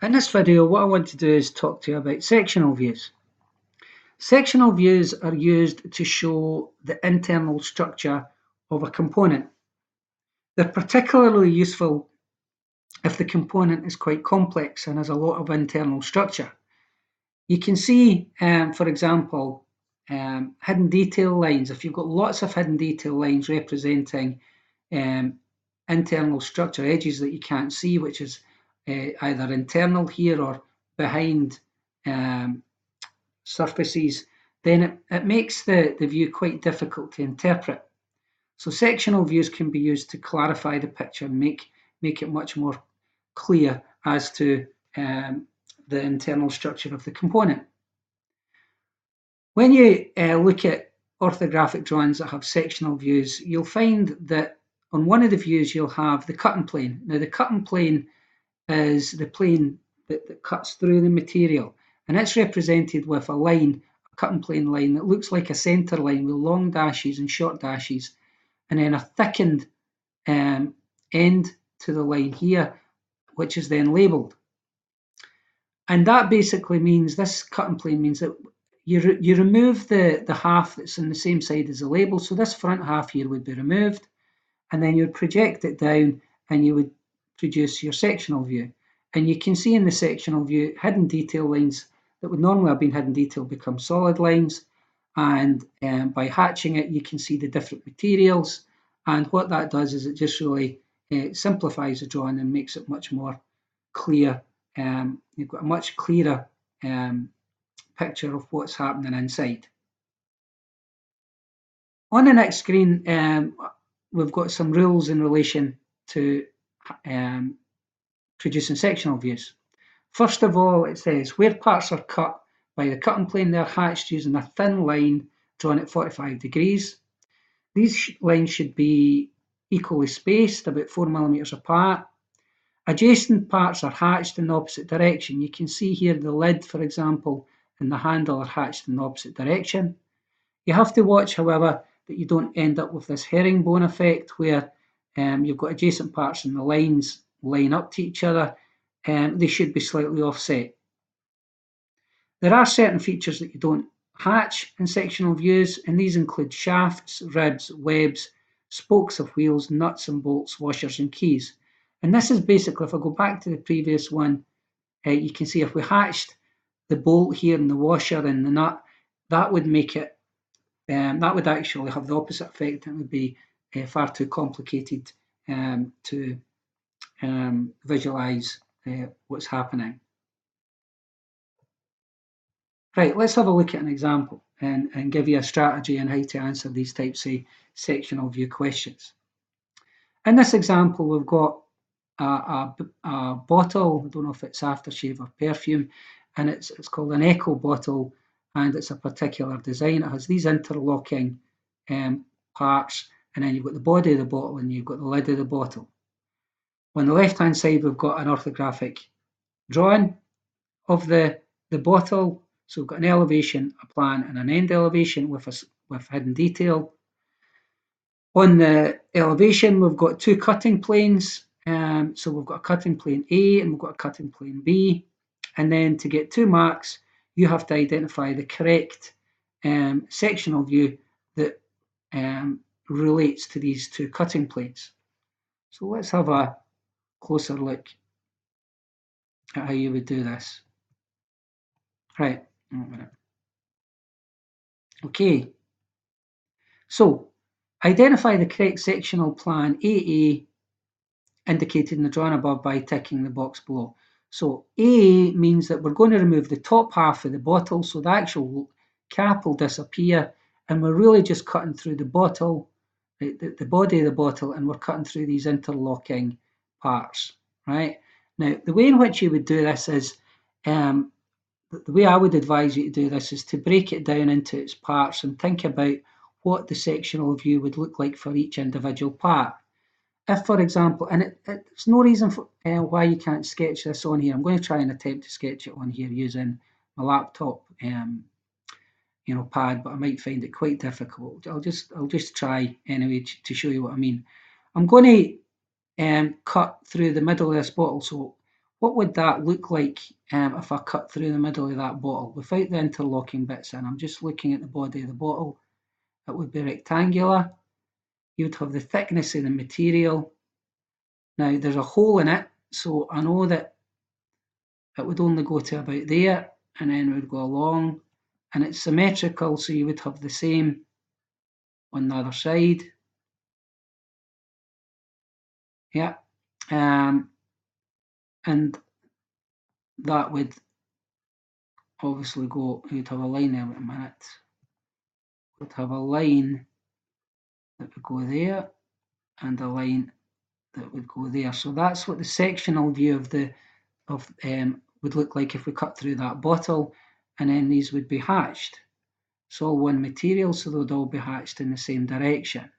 In this video, what I want to do is talk to you about sectional views. Sectional views are used to show the internal structure of a component. They're particularly useful if the component is quite complex and has a lot of internal structure. You can see, for example, hidden detail lines. If you've got lots of hidden detail lines representing internal structure, edges that you can't see, which is either internal here or behind surfaces, then it makes the view quite difficult to interpret. So sectional views can be used to clarify the picture and make it much more clear as to the internal structure of the component. When you look at orthographic drawings that have sectional views, you'll find that on one of the views you'll have the cutting plane. Now the cutting plane is the plane that cuts through the material, and it's represented with a line, a cutting plane line that looks like a centre line with long dashes and short dashes, and then a thickened end to the line here, which is then labelled. And that basically means, this cutting plane means that you remove the half that's on the same side as the label. So this front half here would be removed, and then you'd project it down and you would produce your sectional view. And you can see in the sectional view, hidden detail lines that would normally have been hidden detail become solid lines. And by hatching it, you can see the different materials. And what that does is it just really simplifies the drawing and makes it much more clear. You've got a much clearer picture of what's happening inside. On the next screen, we've got some rules in relation to producing sectional views. First of all, it says where parts are cut by the cutting plane, they're hatched using a thin line drawn at 45 degrees. These lines should be equally spaced, about 4 millimeters apart. Adjacent parts are hatched in the opposite direction. You can see here the lid, for example, and the handle are hatched in the opposite direction. You have to watch, however, that you don't end up with this herringbone effect where you've got adjacent parts and the lines line up to each other. They should be slightly offset. There are certain features that you don't hatch in sectional views, and these include shafts, ribs, webs, spokes of wheels, nuts and bolts, washers and keys. And this is basically, if I go back to the previous one, you can see if we hatched the bolt here and the washer and the nut, that would make it, that would actually have the opposite effect. It would be far too complicated to visualize what's happening. Right, let's have a look at an example and give you a strategy on how to answer these types of sectional view questions. In this example, we've got a bottle. I don't know if it's aftershave or perfume, and it's called an Echo bottle, and it's a particular design. It has these interlocking parts, and then you've got the body of the bottle and you've got the lid of the bottle. On the left-hand side, we've got an orthographic drawing of the bottle. So we've got an elevation, a plan, and an end elevation with hidden detail. On the elevation, we've got two cutting planes. So we've got a cutting plane A and we've got a cutting plane B. And then to get 2 marks, you have to identify the correct sectional view that relates to these two cutting planes. So let's have a closer look at how you would do this. Right. Okay. So identify the correct sectional plan AA indicated in the drawing above by ticking the box below. So A means that we're going to remove the top half of the bottle, so the actual cap will disappear, and we're really just cutting through the bottle, the body of the bottle, and we're cutting through these interlocking parts, right? Now, the way in which you would do this is, the way I would advise you to do this is to break it down into its parts and think about what the sectional view would look like for each individual part. If, for example, and there's no reason for why you can't sketch this on here. I'm going to try and attempt to sketch it on here using my laptop, pad, but I might find it quite difficult. I'll just try anyway to show you what I mean. I'm going to cut through the middle of this bottle. So what would that look like if I cut through the middle of that bottle without the interlocking bits in? I'm just looking at the body of the bottle. It would be rectangular. You'd have the thickness of the material. Now there's a hole in it, so I know that it would only go to about there, and then it would go along, and it's symmetrical, so you would have the same on the other side. Yeah, and that would obviously go, you'd have a line there in a minute. Would have a line that would go there and a line that would go there. So that's what the sectional view of would look like if we cut through that bottle, and then these would be hatched. It's all one material, so they would all be hatched in the same direction.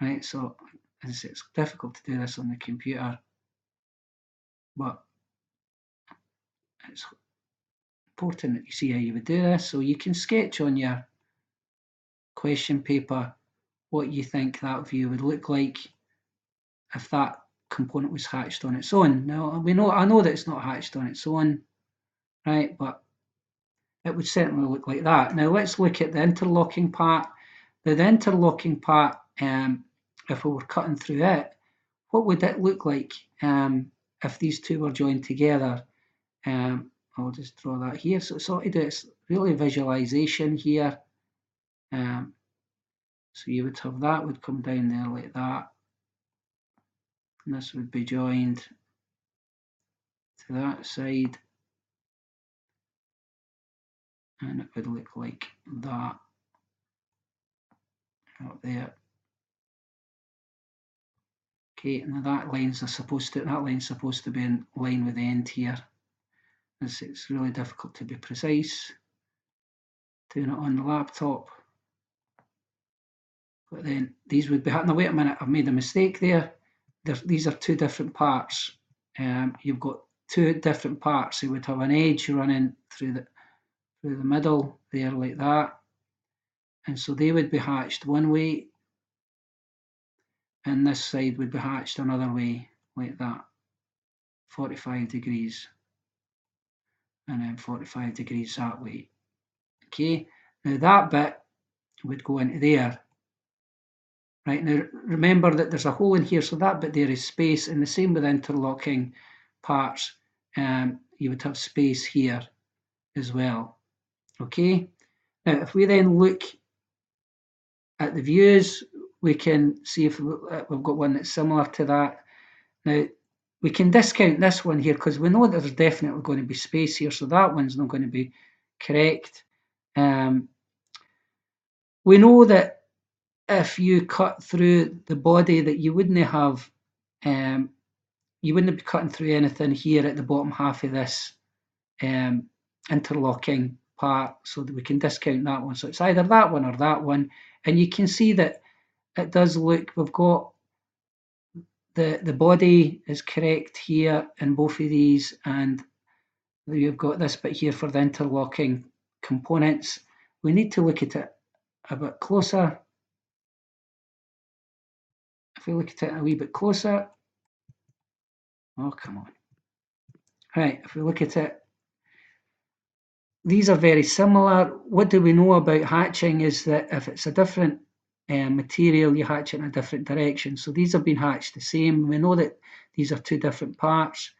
Right, so it's difficult to do this on the computer, but it's important that you see how you would do this. So you can sketch on your question paper what you think that view would look like if that component was hatched on its own. Now I know that it's not hatched on its own, right? But it would certainly look like that. Now let's look at the interlocking part. The interlocking part, if we were cutting through it, what would it look like if these two were joined together? I'll just draw that here. So it's all to do, it's really visualization here. So you would have that would come down there like that. And this would be joined to that side. And it would look like that up there. Okay, and that line's supposed to be in line with the end here. It's really difficult to be precise doing it on the laptop. But then these would be, now wait a minute, I've made a mistake there. These are two different parts. You've got two different parts. You would have an edge running through the middle there like that. And so they would be hatched one way, and this side would be hatched another way like that, 45 degrees, and then 45 degrees that way. Okay, now that bit would go into there. Right, now remember that there's a hole in here, so that bit there is space, and the same with interlocking parts. You would have space here as well. Okay, now if we then look at the views, we can see if we've got one that's similar to that. Now we can discount this one here because we know that there's definitely going to be space here, so that one's not going to be correct. We know that if you cut through the body that you wouldn't have, you wouldn't be cutting through anything here at the bottom half of this interlocking part, so that we can discount that one. So it's either that one or that one, and you can see that it does look, we've got the body is correct here in both of these, and you've got this bit here for the interlocking components. We need to look at it a bit closer. If we look at it a wee bit closer, oh, come on. Right, if we look at it, these are very similar. What do we know about hatching is that if it's a different material, you hatch it in a different direction. So these have been hatched the same. We know that these are two different parts,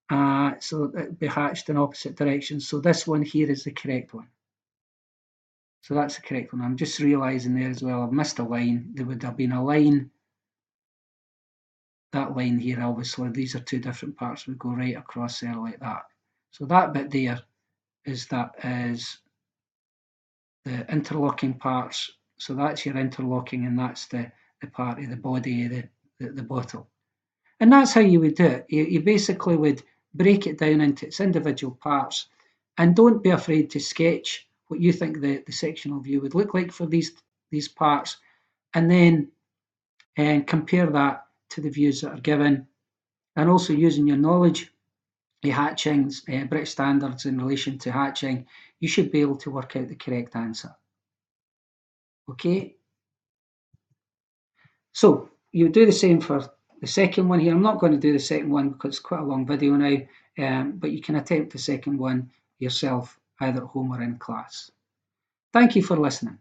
so it'll be hatched in opposite directions. So this one here is the correct one. So that's the correct one. I'm just realizing there as well, I've missed a line. There would have been a line, that line here, obviously, these are two different parts, would go right across there like that. So that bit there is the interlocking parts. So that's your interlocking, and that's the part of the body of the bottle. And that's how you would do it. You basically would break it down into its individual parts, and don't be afraid to sketch what you think the sectional view would look like for these parts, and then compare that to the views that are given, and also using your knowledge of hatching, British standards in relation to hatching, you should be able to work out the correct answer. Okay, so you do the same for the second one here. I'm not going to do the second one because it's quite a long video now, but you can attempt the second one yourself, either at home or in class. Thank you for listening.